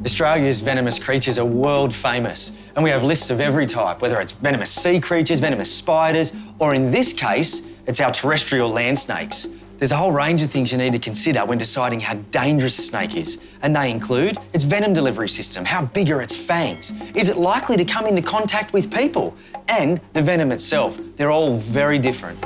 Australia's venomous creatures are world famous, and we have lists of every type, whether it's venomous sea creatures, venomous spiders, or in this case, it's our terrestrial land snakes. There's a whole range of things you need to consider when deciding how dangerous a snake is, and they include its venom delivery system, how big are its fangs, is it likely to come into contact with people, and the venom itself. They're all very different.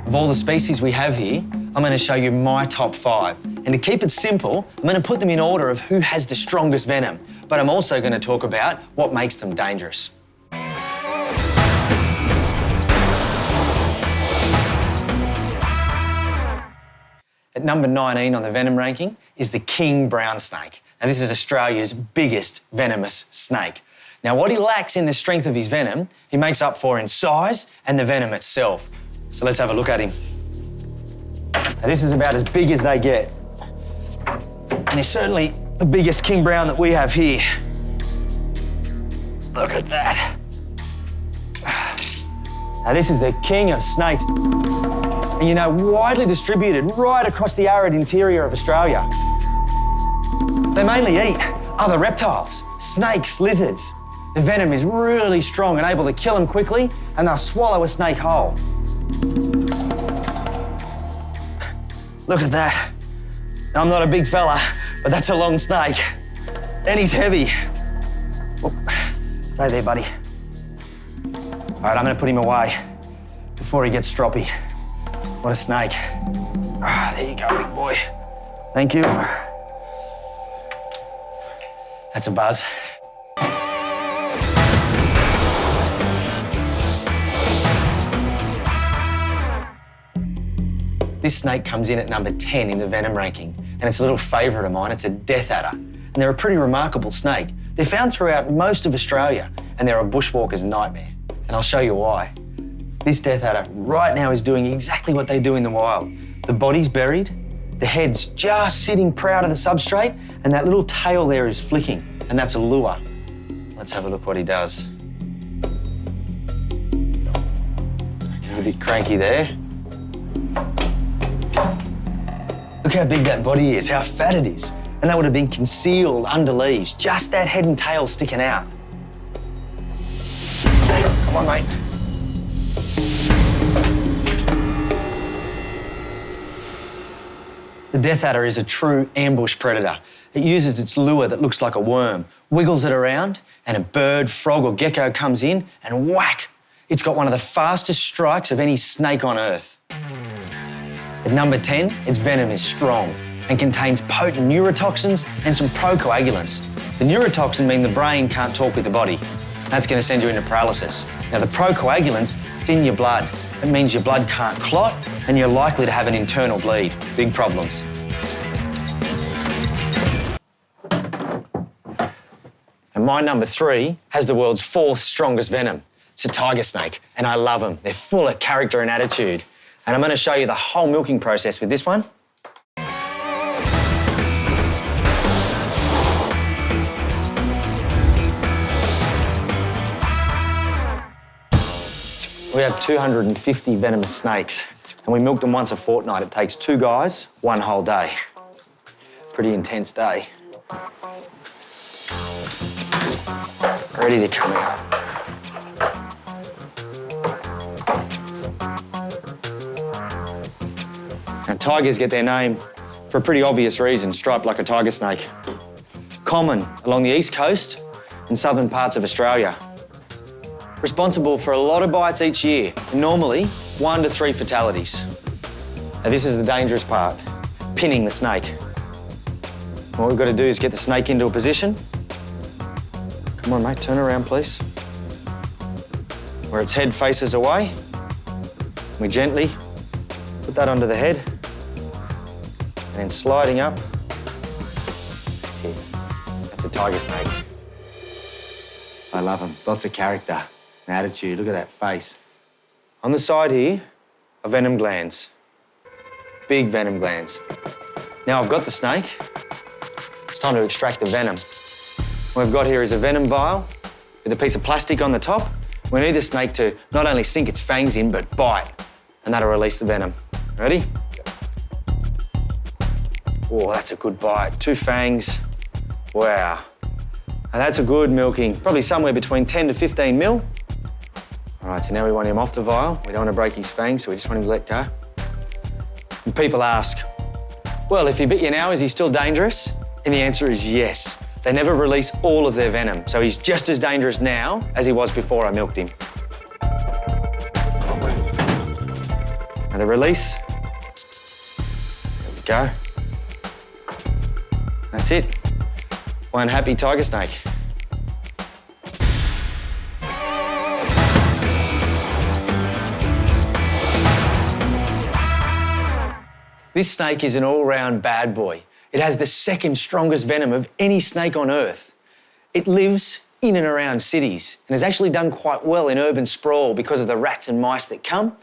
Of all the species we have here, I'm going to show you my top 5. And to keep it simple, I'm going to put them in order of who has the strongest venom, but I'm also going to talk about what makes them dangerous. At number 19 on the venom ranking is the king brown snake. And this is Australia's biggest venomous snake. Now, what he lacks in the strength of his venom, he makes up for in size and the venom itself. So let's have a look at him. Now, this is about as big as they get. And he's certainly the biggest king brown that we have here. Look at that. Now, this is the king of snakes. And you know, widely distributed right across the arid interior of Australia. They mainly eat other reptiles, snakes, lizards. The venom is really strong and able to kill them quickly, and they'll swallow a snake whole. Look at that. I'm not a big fella, but that's a long snake. And he's heavy. Oh, stay there, buddy. All right, I'm gonna put him away before he gets stroppy. What a snake. Ah, there you go, big boy. Thank you. That's a buzz. This snake comes in at number 10 in the venom ranking, and it's a little favourite of mine. It's a death adder, and they're a pretty remarkable snake. They're found throughout most of Australia, and they're a bushwalker's nightmare, and I'll show you why. This death adder right now is doing exactly what they do in the wild. The body's buried, the head's just sitting proud of the substrate, and that little tail there is flicking, and that's a lure. Let's have a look what he does. He's a bit cranky there. Look how big that body is, how fat it is. And that would have been concealed under leaves, just that head and tail sticking out. Come on, mate. The death adder is a true ambush predator. It uses its lure that looks like a worm, wiggles it around, and a bird, frog or gecko comes in and whack. It's got one of the fastest strikes of any snake on Earth. At number 10, its venom is strong and contains potent neurotoxins and some procoagulants. The neurotoxin mean the brain can't talk with the body. That's going to send you into paralysis. Now, the procoagulants thin your blood. It means your blood can't clot and you're likely to have an internal bleed. Big problems. And my number 3 has the world's 4th strongest venom. It's a tiger snake, and I love them. They're full of character and attitude. And I'm going to show you the whole milking process with this one. We have 250 venomous snakes, and we milk them once a fortnight. It takes 2 guys, 1 whole day. Pretty intense day. Ready to come out. Now, tigers get their name for a pretty obvious reason, striped like a tiger snake. Common along the east coast and southern parts of Australia. Responsible for a lot of bites each year, normally 1 to 3 fatalities. Now, this is the dangerous part, pinning the snake. What we've got to do is get the snake into a position. Come on, mate, turn around, please. Where its head faces away. We gently put that onto the head. And then sliding up. That's it. That's a tiger snake. I love them. Lots of character and attitude. Look at that face. On the side here are venom glands. Big venom glands. Now I've got the snake. It's time to extract the venom. What we've got here is a venom vial with a piece of plastic on the top. We need the snake to not only sink its fangs in, but bite, and that'll release the venom. Ready? Oh, that's a good bite. 2 fangs, Wow. And that's a good milking, probably somewhere between 10 to 15 mil. All right, so now we want him off the vial. We don't want to break his fangs, so we just want him to let go. And people ask, well, if he bit you now, is he still dangerous? And the answer is yes. They never release all of their venom, so he's just as dangerous now as he was before I milked him. And the release. There we go. That's it. One happy tiger snake. This snake is an all-round bad boy. It has the second strongest venom of any snake on Earth. It lives in and around cities and has actually done quite well in urban sprawl because of the rats and mice that come,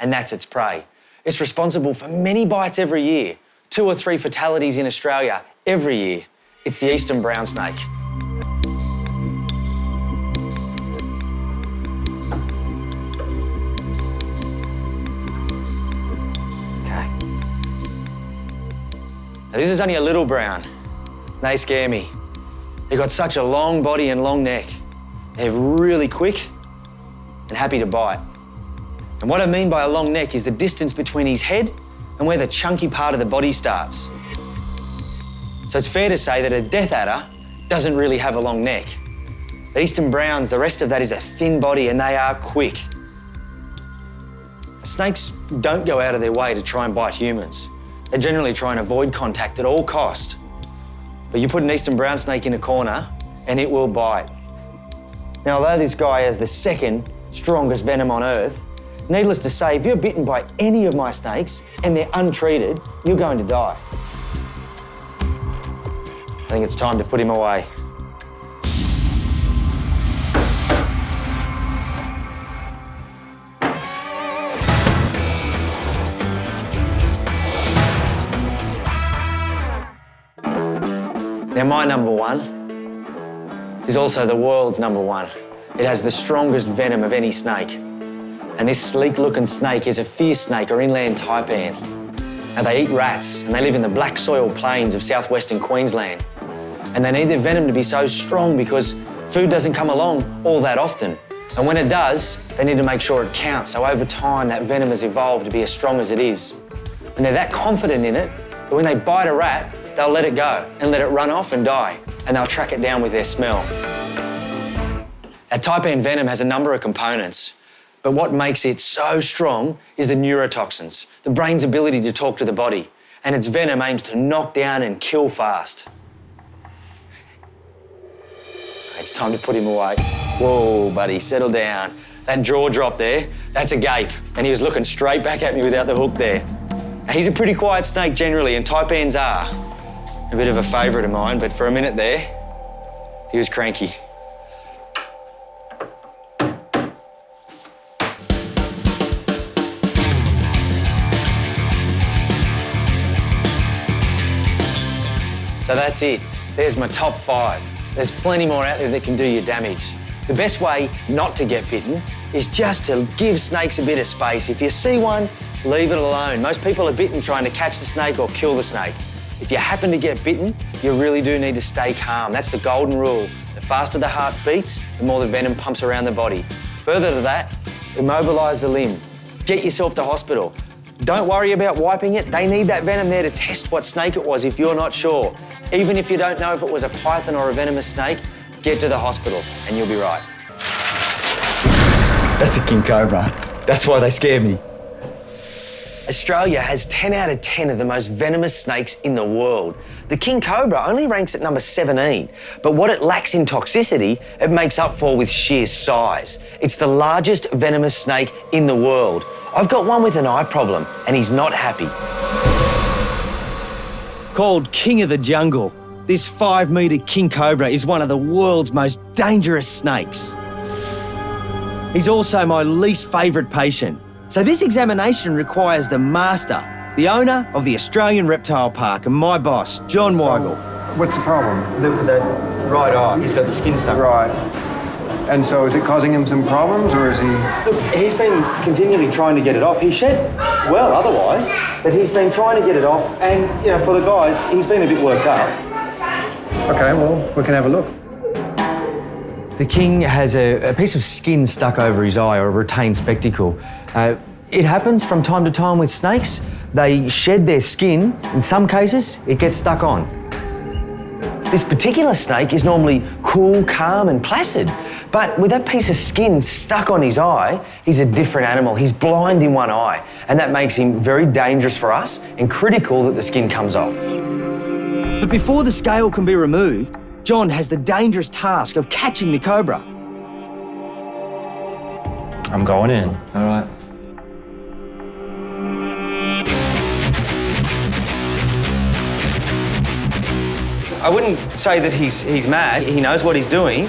and that's its prey. It's responsible for many bites every year, 2 or 3 fatalities in Australia every year. It's the eastern brown snake. Now, this is only a little brown. They scare me. They've got such a long body and long neck. They're really quick and happy to bite. And what I mean by a long neck is the distance between his head and where the chunky part of the body starts. So it's fair to say that a death adder doesn't really have a long neck. The eastern browns, the rest of that is a thin body and they are quick. Snakes don't go out of their way to try and bite humans. They generally try and avoid contact at all cost. But you put an eastern brown snake in a corner and it will bite. Now, although this guy has the second strongest venom on Earth, needless to say, if you're bitten by any of my snakes and they're untreated, you're going to die. I think it's time to put him away. Now, my number one is also the world's number one. It has the strongest venom of any snake. And this sleek-looking snake is a fierce snake or inland taipan. Now, they eat rats and they live in the black soil plains of southwestern Queensland. And they need their venom to be so strong because food doesn't come along all that often. And when it does, they need to make sure it counts. So over time, that venom has evolved to be as strong as it is. And they're that confident in it that when they bite a rat, they'll let it go and let it run off and die, and they'll track it down with their smell. Our taipan venom has a number of components, but what makes it so strong is the neurotoxins, the brain's ability to talk to the body, and its venom aims to knock down and kill fast. It's time to put him away. Whoa, buddy, settle down. That jaw drop there, that's a gape, and he was looking straight back at me without the hook there. Now, he's a pretty quiet snake generally, and taipans are a bit of a favourite of mine, but for a minute there, he was cranky. So that's it. There's my top 5. There's plenty more out there that can do you damage. The best way not to get bitten is just to give snakes a bit of space. If you see one, leave it alone. Most people are bitten trying to catch the snake or kill the snake. If you happen to get bitten, you really do need to stay calm. That's the golden rule. The faster the heart beats, the more the venom pumps around the body. Further to that, immobilise the limb. Get yourself to hospital. Don't worry about wiping it. They need that venom there to test what snake it was if you're not sure. Even if you don't know if it was a python or a venomous snake, get to the hospital and you'll be right. That's a king cobra. That's why they scare me. Australia has 10 out of 10 of the most venomous snakes in the world. The king cobra only ranks at number 17, but what it lacks in toxicity, it makes up for with sheer size. It's the largest venomous snake in the world. I've got one with an eye problem, and he's not happy. Called King of the Jungle, this 5-metre king cobra is one of the world's most dangerous snakes. He's also my least favourite patient. So this examination requires the master, the owner of the Australian Reptile Park, and my boss, John Weigel. What's the problem? The right eye, he's got the skin stuck. Right. And so is it causing him some problems, or is he... Look, he's been continually trying to get it off. He shed well otherwise, but he's been trying to get it off, and, you know, for the guys, he's been a bit worked up. Okay, well, we can have a look. The king has a piece of skin stuck over his eye, or a retained spectacle. It happens from time to time with snakes. They shed their skin. In some cases, it gets stuck on. This particular snake is normally cool, calm and placid, but with that piece of skin stuck on his eye, he's a different animal. He's blind in one eye, and that makes him very dangerous for us and critical that the skin comes off. But before the scale can be removed, John has the dangerous task of catching the cobra. I'm going in. All right. I wouldn't say that he's mad. He knows what he's doing,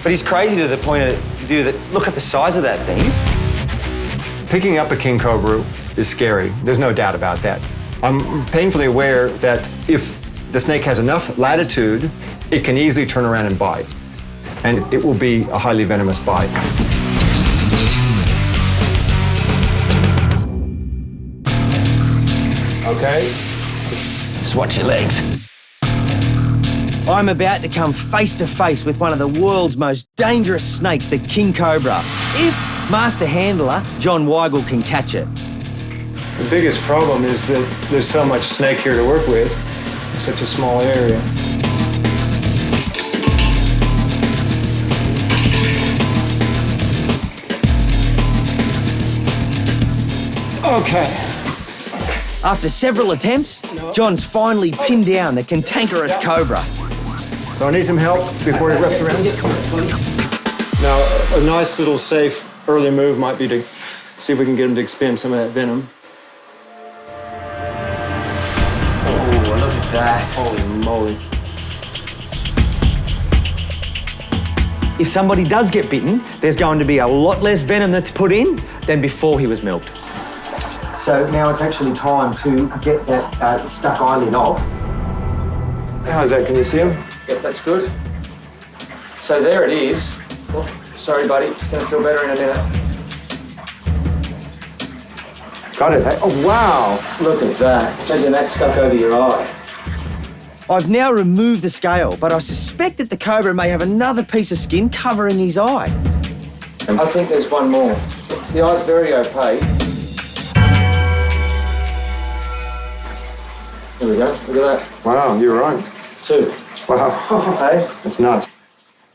but he's crazy to the point of view that, look at the size of that thing. Picking up a king cobra is scary. There's no doubt about that. I'm painfully aware that if the snake has enough latitude, it can easily turn around and bite. And it will be a highly venomous bite. Okay. Just watch your legs. I'm about to come face to face with one of the world's most dangerous snakes, the king cobra, if master handler John Weigel can catch it. The biggest problem is that there's so much snake here to work with, such a small area. Okay. After several attempts, John's finally pinned down the cantankerous cobra. So I need some help before he wraps around. Now, a nice little safe early move might be to see if we can get him to expend some of that venom. Oh, look at that. Holy moly. If somebody does get bitten, there's going to be a lot less venom that's put in than before he was milked. So now it's actually time to get that stuck eyelid off. How's that? Can you see him? Yep, that's good. So there it is. Oh, sorry, buddy. It's going to feel better in a minute. Got it. Oh, wow. Look at that. Imagine that stuck over your eye. I've now removed the scale, but I suspect that the cobra may have another piece of skin covering his eye. I think there's one more. The eye's very opaque. Here we go. Look at that. Wow, you're right. 2. Wow. Hey? That's nuts.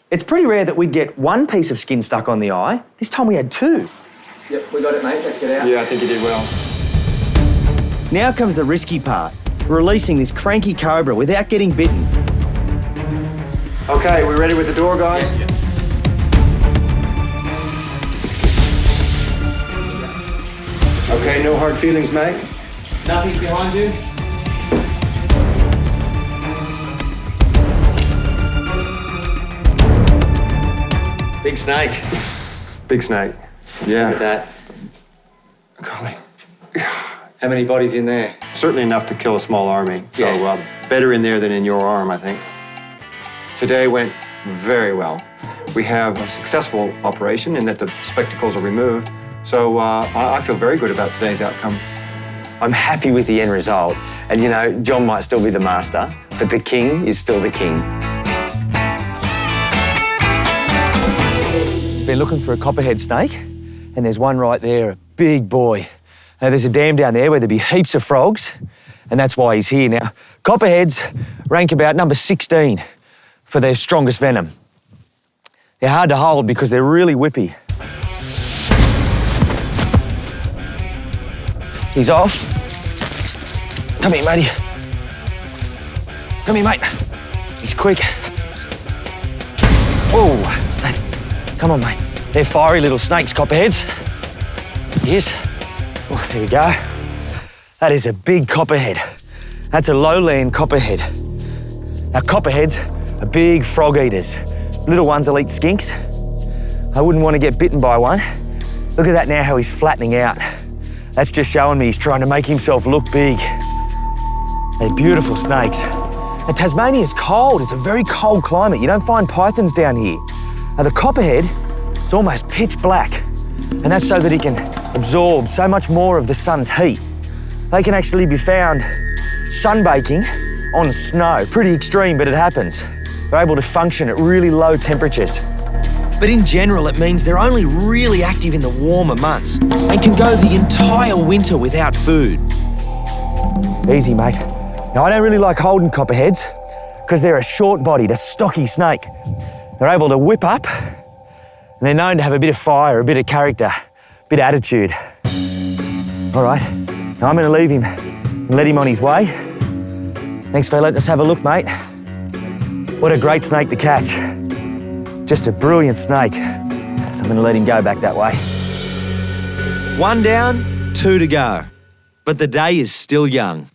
It's pretty rare that we'd get one piece of skin stuck on the eye. This time we had 2. Yep, we got it, mate. Let's get out. Yeah, I think you did well. Now comes the risky part, releasing this cranky cobra without getting bitten. Okay, we ready with the door, guys? Yeah. Okay, no hard feelings, mate? Nothing behind you? Big snake. Big snake. Yeah. Look at that. Golly. How many bodies in there? Certainly enough to kill a small army. So Yeah. better in there than in your arm, I think. Today went very well. We have a successful operation in that the spectacles are removed. So I feel very good about today's outcome. I'm happy with the end result. And you know, John might still be the master, but the king is still the king. Been looking for a copperhead snake, and there's one right there, a big boy. Now, there's a dam down there where there'd be heaps of frogs, and that's why he's here. Now, copperheads rank about number 16 for their strongest venom. They're hard to hold because they're really whippy. He's off. Come here, matey. Come here, mate. He's quick. Oh, what's that? Come on, mate. They're fiery little snakes, copperheads. Yes. Oh, there we go. That is a big copperhead. That's a lowland copperhead. Now, copperheads are big frog eaters. Little ones will eat skinks. I wouldn't want to get bitten by one. Look at that now, how he's flattening out. That's just showing me he's trying to make himself look big. They're beautiful snakes. And Tasmania's cold. It's a very cold climate. You don't find pythons down here. Now, the copperhead is almost pitch black, and that's so that he can absorb so much more of the sun's heat. They can actually be found sunbaking on snow. Pretty extreme, but it happens. They're able to function at really low temperatures. But in general, it means they're only really active in the warmer months and can go the entire winter without food. Easy, mate. Now, I don't really like holding copperheads because they're a short-bodied, a stocky snake. They're able to whip up, and they're known to have a bit of fire, a bit of character, a bit of attitude. All right, now I'm going to leave him and let him on his way. Thanks for letting us have a look, mate. What a great snake to catch. Just a brilliant snake. So I'm going to let him go back that way. 1 down, 2 to go. But the day is still young.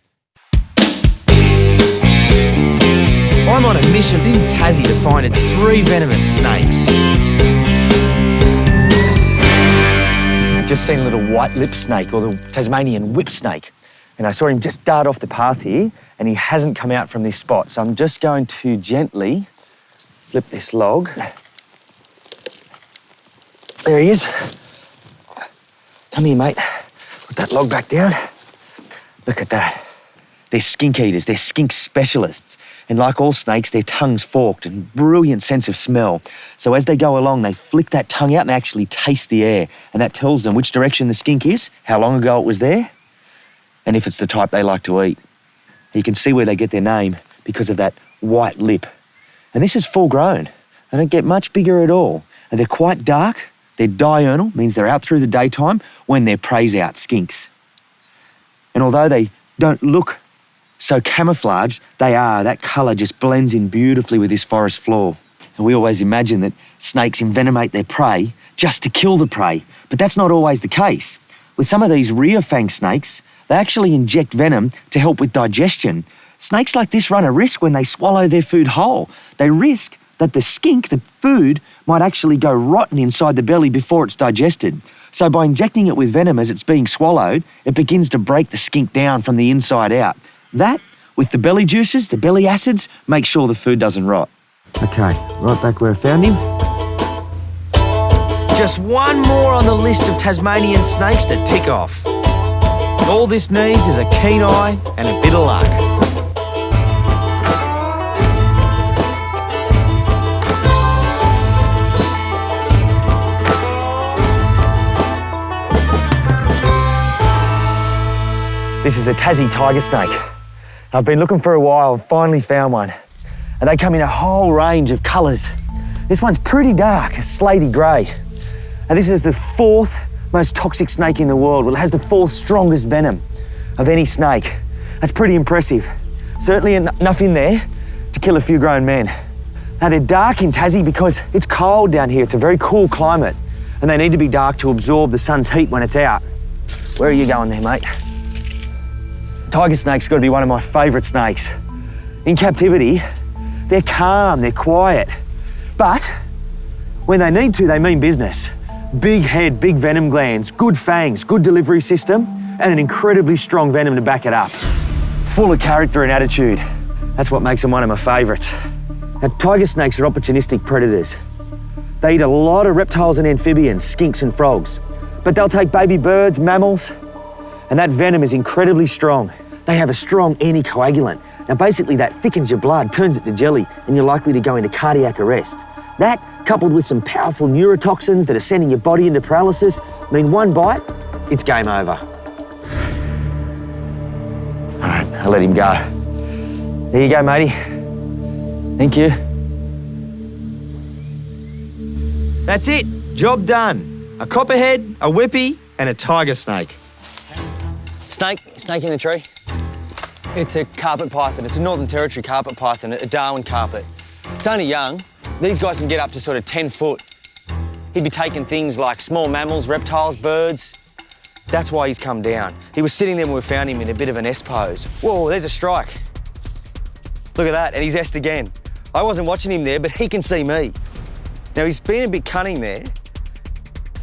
I'm on a mission in Tassie to find 3 venomous snakes. I've just seen a little white-lipped snake, or the Tasmanian whip snake. And I saw him just dart off the path here, and he hasn't come out from this spot. So I'm just going to gently flip this log. There he is. Come here, mate. Put that log back down. Look at that. They're skink eaters, they're skink specialists. And like all snakes, their tongue's forked and brilliant sense of smell. So as they go along, they flick that tongue out and they actually taste the air. And that tells them which direction the skink is, how long ago it was there, and if it's the type they like to eat. You can see where they get their name because of that white lip. And this is full grown. They don't get much bigger at all. And they're quite dark. They're diurnal, means they're out through the daytime when their prey's out, skinks. And although they don't look so camouflaged, they are. That colour just blends in beautifully with this forest floor. And we always imagine that snakes envenomate their prey just to kill the prey, but that's not always the case. With some of these rear fang snakes, they actually inject venom to help with digestion. Snakes like this run a risk when they swallow their food whole. They risk that the skink, the food, might actually go rotten inside the belly before it's digested. So by injecting it with venom as it's being swallowed, it begins to break the skink down from the inside out. That, with the belly juices, the belly acids, make sure the food doesn't rot. Okay, right back where I found him. Just 1 more on the list of Tasmanian snakes to tick off. All this needs is a keen eye and a bit of luck. This is a Tassie tiger snake. I've been looking for a while, finally found one. And they come in a whole range of colours. This one's pretty dark, a slaty grey. And this is the 4th most toxic snake in the world. Well, it has the 4th strongest venom of any snake. That's pretty impressive. Certainly enough in there to kill a few grown men. Now, they're dark in Tassie because it's cold down here. It's a very cool climate. And they need to be dark to absorb the sun's heat when it's out. Where are you going there, mate? Tiger snake's got to be one of my favourite snakes. In captivity, they're calm, they're quiet. But when they need to, they mean business. Big head, big venom glands, good fangs, good delivery system, and an incredibly strong venom to back it up. Full of character and attitude. That's what makes them one of my favourites. Now, tiger snakes are opportunistic predators. They eat a lot of reptiles and amphibians, skinks and frogs. But they'll take baby birds, mammals, and that venom is incredibly strong. They have a strong anticoagulant. Now, basically, that thickens your blood, turns it to jelly, and you're likely to go into cardiac arrest. That, coupled with some powerful neurotoxins that are sending your body into paralysis, mean one bite, it's game over. All right, I'll let him go. There you go, matey. Thank you. That's it, job done. A copperhead, a whippy, and a tiger snake. Snake in the tree. It's a carpet python. It's a Northern Territory carpet python, a Darwin carpet. It's only young. These guys can get up to sort of 10 foot. He'd be taking things like small mammals, reptiles, birds. That's why he's come down. He was sitting there when we found him in a bit of an S pose. Whoa, there's a strike. Look at that, and he's S'd again. I wasn't watching him there, but he can see me. Now, he's been a bit cunning there.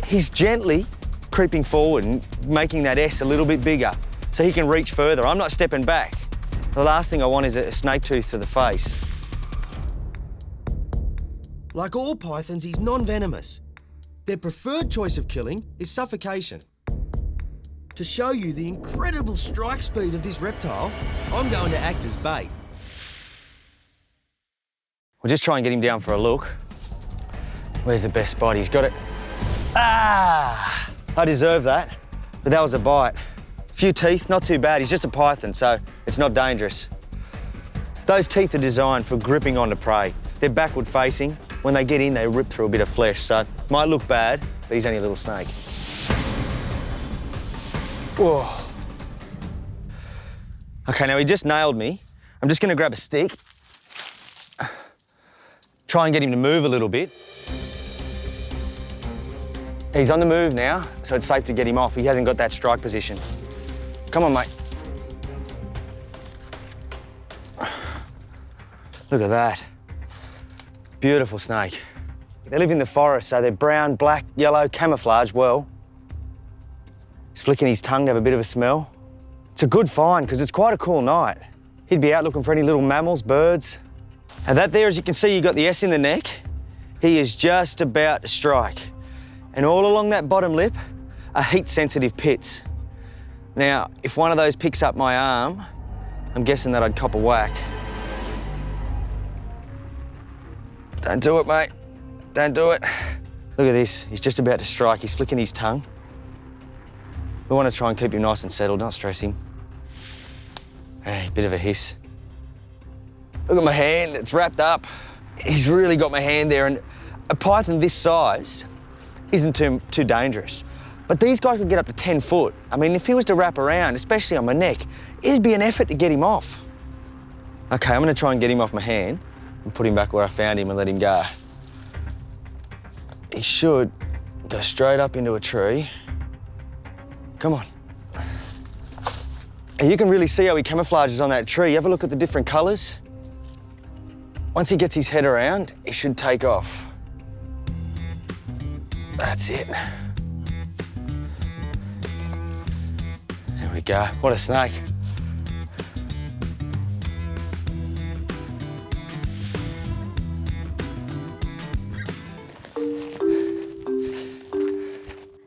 He's gently creeping forward and making that S a little bit bigger so he can reach further. I'm not stepping back. The last thing I want is a snake tooth to the face. Like all pythons, he's non-venomous. Their preferred choice of killing is suffocation. To show you the incredible strike speed of this reptile, I'm going to act as bait. We'll just try and get him down for a look. Where's the best spot? He's got it. Ah! I deserve that, but that was a bite. A few teeth, not too bad. He's just a python, so it's not dangerous. Those teeth are designed for gripping onto prey. They're backward facing. When they get in, they rip through a bit of flesh, so might look bad, but he's only a little snake. Whoa. Okay, now he just nailed me. I'm just gonna grab a stick, try and get him to move a little bit. He's on the move now, so it's safe to get him off. He hasn't got that strike position. Come on, mate. Look at that. Beautiful snake. They live in the forest, so they're brown, black, yellow, camouflage well. He's flicking his tongue to have a bit of a smell. It's a good find, because it's quite a cool night. He'd be out looking for any little mammals, birds. And that there, as you can see, you got the S in the neck. He is just about to strike. And all along that bottom lip are heat-sensitive pits. Now, if one of those picks up my arm, I'm guessing that I'd cop a whack. Don't do it, mate. Don't do it. Look at this. He's just about to strike. He's flicking his tongue. We want to try and keep him nice and settled, not stress him. Hey, bit of a hiss. Look at my hand. It's wrapped up. He's really got my hand there, and a python this size isn't too dangerous. But these guys can get up to 10 foot. I mean, if he was to wrap around, especially on my neck, it'd be an effort to get him off. Okay, I'm gonna try and get him off my hand and put him back where I found him and let him go. He should go straight up into a tree. Come on. And you can really see how he camouflages on that tree. You have a look at the different colours. Once he gets his head around, he should take off. That's it. There we go. What a snake.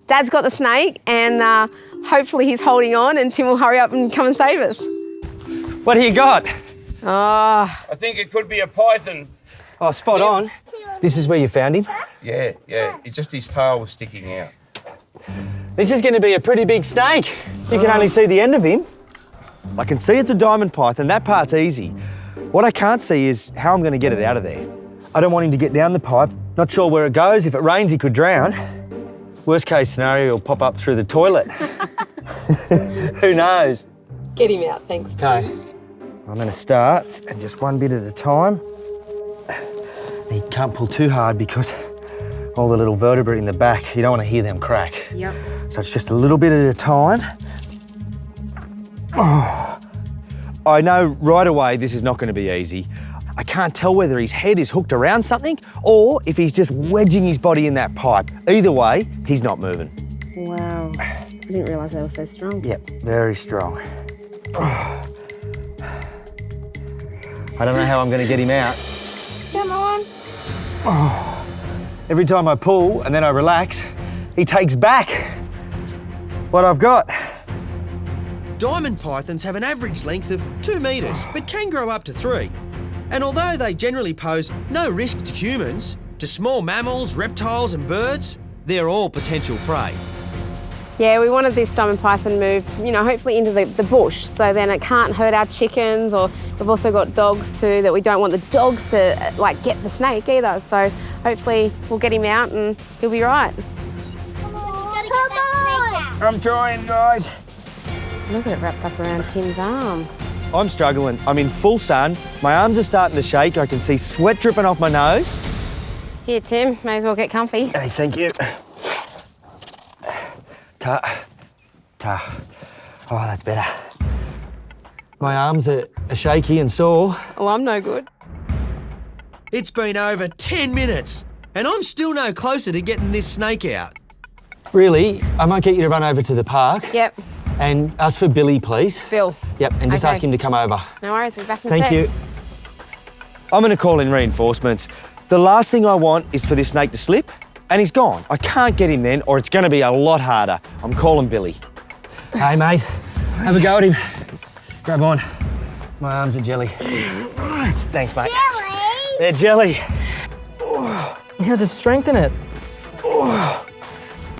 Dad's got the snake, and hopefully he's holding on, and Tim will hurry up and come and save us. What do you got? Oh. I think it could be a python. Oh, spot on. This is where you found him? Yeah. It's just his tail was sticking out. This is going to be a pretty big snake. You can only see the end of him. I can see it's a diamond python. That part's easy. What I can't see is how I'm going to get it out of there. I don't want him to get down the pipe. Not sure where it goes. If it rains, he could drown. Worst case scenario, he'll pop up through the toilet. Who knows? Get him out, thanks. Okay. I'm going to start, and just one bit at a time. You can't pull too hard because all the little vertebrae in the back, you don't want to hear them crack. Yep. So it's just a little bit at a time. Oh. I know right away this is not going to be easy. I can't tell whether his head is hooked around something or if he's just wedging his body in that pipe. Either way, he's not moving. Wow. I didn't realise they were so strong. Yep, very strong. Oh. I don't know how I'm going to get him out. Come on. Oh. Every time I pull and then I relax, he takes back what I've got. Diamond pythons have an average length of 2 metres, but can grow up to 3. And although they generally pose no risk to humans, to small mammals, reptiles and birds, they're all potential prey. Yeah, we wanted this diamond python moved, hopefully into the bush, so then it can't hurt our chickens, or we've also got dogs too, that we don't want the dogs to, get the snake either. So hopefully we'll get him out and he'll be right. Come on, gotta get that snake out. I'm trying, guys. Look at it wrapped up around Tim's arm. I'm struggling. I'm in full sun. My arms are starting to shake. I can see sweat dripping off my nose. Here, Tim, may as well get comfy. Hey, thank you. Oh, that's better. My arms are shaky and sore. Oh, I'm no good. It's been over 10 minutes, and I'm still no closer to getting this snake out. Really, I might get you to run over to the park. Yep. And ask for Billy, please. Bill. Yep, and just Okay. ask him to come over. No worries, we'll be back in a Thank sec. you. I'm going to call in reinforcements. The last thing I want is for this snake to slip, and he's gone. I can't get him then, or it's going to be a lot harder. I'm calling Billy. Hey, mate. Have a go at him. Grab on. My arms are jelly. Right. Thanks, mate. Jelly? They're jelly. It has a strength in it.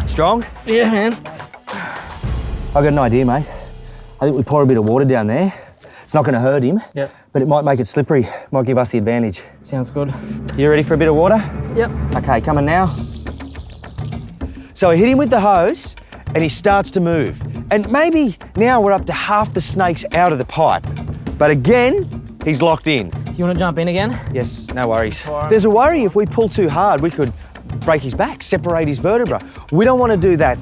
Strong? Yeah, man. I got an idea, mate. I think we pour a bit of water down there. It's not going to hurt him, Yep. but it might make it slippery. Might give us the advantage. Sounds good. You ready for a bit of water? Yep. Okay, coming now. So I hit him with the hose and he starts to move. And maybe now we're up to half the snakes out of the pipe. But again, he's locked in. You want to jump in again? Yes, no worries. All right. There's a worry if we pull too hard, we could break his back, separate his vertebra. We don't want to do that.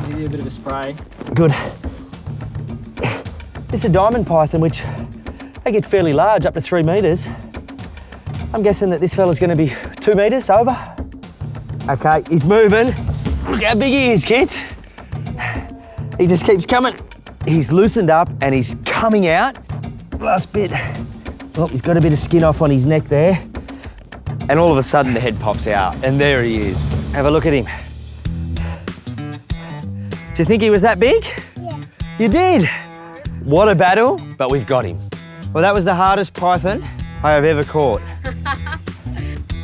Give you a bit of a spray. Good. This is a diamond python, which they get fairly large, up to 3 metres. I'm guessing that this fella's going to be 2 metres over. Okay, he's moving. Look how big he is, kids. He just keeps coming. He's loosened up and he's coming out. Last bit. Oh, he's got a bit of skin off on his neck there. And all of a sudden the head pops out and there he is. Have a look at him. Do you think he was that big? Yeah. You did. What a battle, but we've got him. Well, that was the hardest python I have ever caught.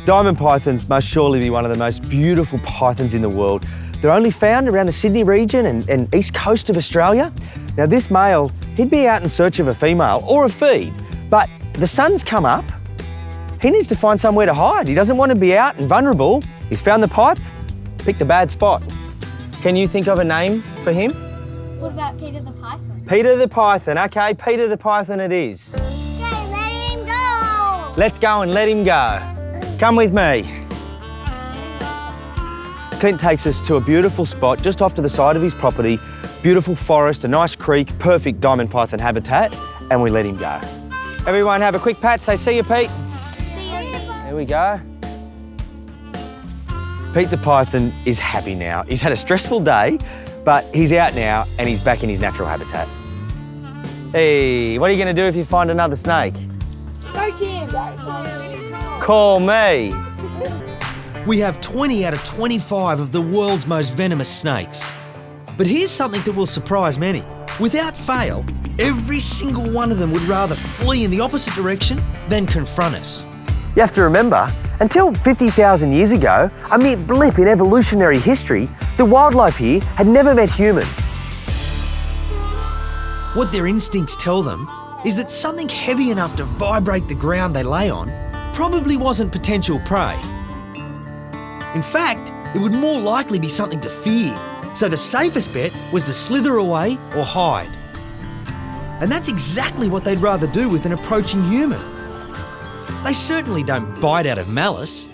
Diamond pythons must surely be one of the most beautiful pythons in the world. They're only found around the Sydney region and east coast of Australia. Now this male, he'd be out in search of a female or a feed, but the sun's come up. He needs to find somewhere to hide. He doesn't want to be out and vulnerable. He's found the pipe, picked a bad spot. Can you think of a name for him? What about Peter the Python? Peter the Python. Okay, Peter the Python it is. Okay, let him go. Let's go and let him go. Come with me. Clint takes us to a beautiful spot just off to the side of his property. Beautiful forest, a nice creek, perfect diamond python habitat, and we let him go. Everyone have a quick pat, say see you, Pete. See you. There we go. Pete the python is happy now. He's had a stressful day, but he's out now and he's back in his natural habitat. Hey, what are you going to do if you find another snake? Go Tim. Go Call me. We have 20 out of 25 of the world's most venomous snakes. But here's something that will surprise many. Without fail, every single one of them would rather flee in the opposite direction than confront us. You have to remember, until 50,000 years ago, a mere blip in evolutionary history, the wildlife here had never met humans. What their instincts tell them is that something heavy enough to vibrate the ground they lay on probably wasn't potential prey. In fact, it would more likely be something to fear, so the safest bet was to slither away or hide. And that's exactly what they'd rather do with an approaching human. They certainly don't bite out of malice.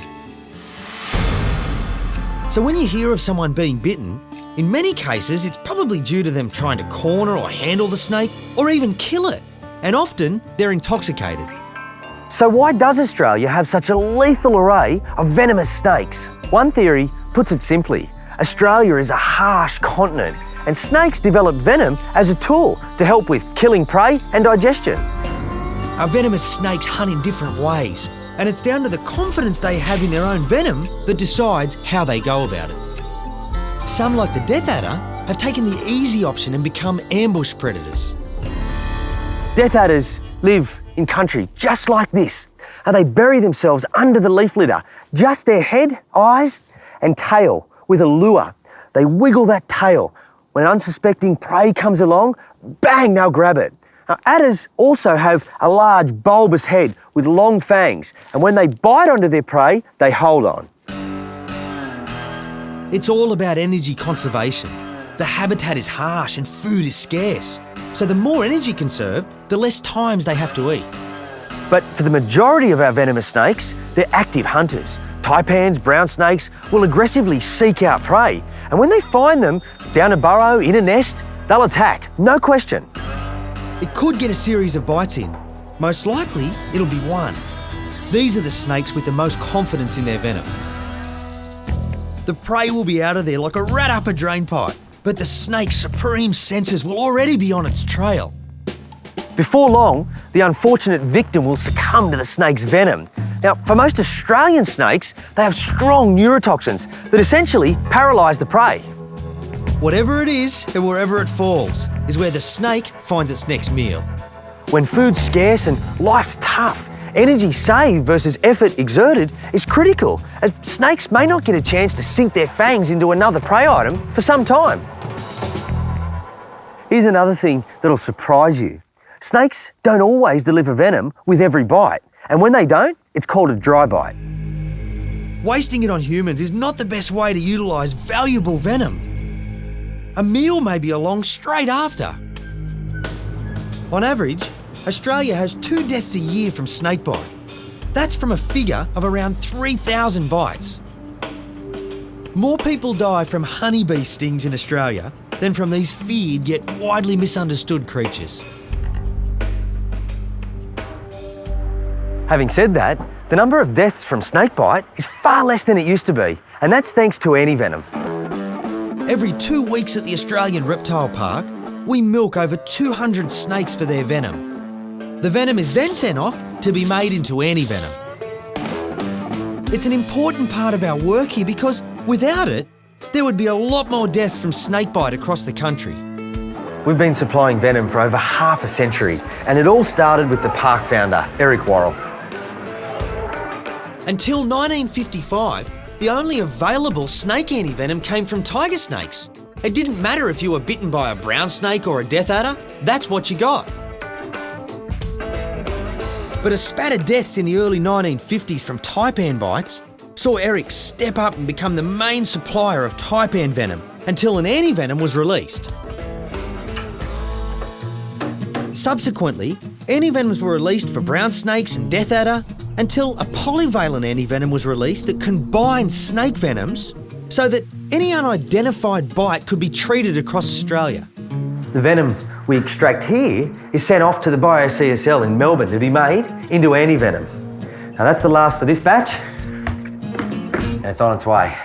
So when you hear of someone being bitten, in many cases it's probably due to them trying to corner or handle the snake or even kill it. And often they're intoxicated. So why does Australia have such a lethal array of venomous snakes? One theory puts it simply, Australia is a harsh continent and snakes develop venom as a tool to help with killing prey and digestion. Our venomous snakes hunt in different ways, and it's down to the confidence they have in their own venom that decides how they go about it. Some, like the death adder, have taken the easy option and become ambush predators. Death adders live in country just like this, and they bury themselves under the leaf litter, just their head, eyes and tail with a lure. They wiggle that tail. When an unsuspecting prey comes along, bang, they'll grab it. Now, adders also have a large bulbous head with long fangs, and when they bite onto their prey, they hold on. It's all about energy conservation. The habitat is harsh and food is scarce, so the more energy conserved, the less times they have to eat. But for the majority of our venomous snakes, they're active hunters. Taipans, brown snakes will aggressively seek out prey, and when they find them down a burrow, in a nest, they'll attack, no question. It could get a series of bites in. Most likely, it'll be one. These are the snakes with the most confidence in their venom. The prey will be out of there like a rat up a drain pipe, but the snake's supreme senses will already be on its trail. Before long, the unfortunate victim will succumb to the snake's venom. Now, for most Australian snakes, they have strong neurotoxins that essentially paralyse the prey. Whatever it is and wherever it falls is where the snake finds its next meal. When food's scarce and life's tough, energy saved versus effort exerted is critical, as snakes may not get a chance to sink their fangs into another prey item for some time. Here's another thing that'll surprise you. Snakes don't always deliver venom with every bite, and when they don't, it's called a dry bite. Wasting it on humans is not the best way to utilise valuable venom. A meal may be along straight after. On average, Australia has 2 deaths a year from snakebite. That's from a figure of around 3,000 bites. More people die from honeybee stings in Australia than from these feared yet widely misunderstood creatures. Having said that, the number of deaths from snakebite is far less than it used to be, and that's thanks to antivenom. Every 2 weeks at the Australian Reptile Park, we milk over 200 snakes for their venom. The venom is then sent off to be made into antivenom. It's an important part of our work here because without it, there would be a lot more deaths from snakebite across the country. We've been supplying venom for over half a century, and it all started with the park founder, Eric Worrell. Until 1955, the only available snake antivenom came from tiger snakes. It didn't matter if you were bitten by a brown snake or a death adder, that's what you got. But a spat of deaths in the early 1950s from taipan bites saw Eric step up and become the main supplier of taipan venom until an antivenom was released. Subsequently, antivenoms were released for brown snakes and death adder until a polyvalent antivenom was released that combined snake venoms so that any unidentified bite could be treated across Australia. The venom we extract here is sent off to the BioCSL in Melbourne to be made into antivenom. Now that's the last for this batch, and it's on its way.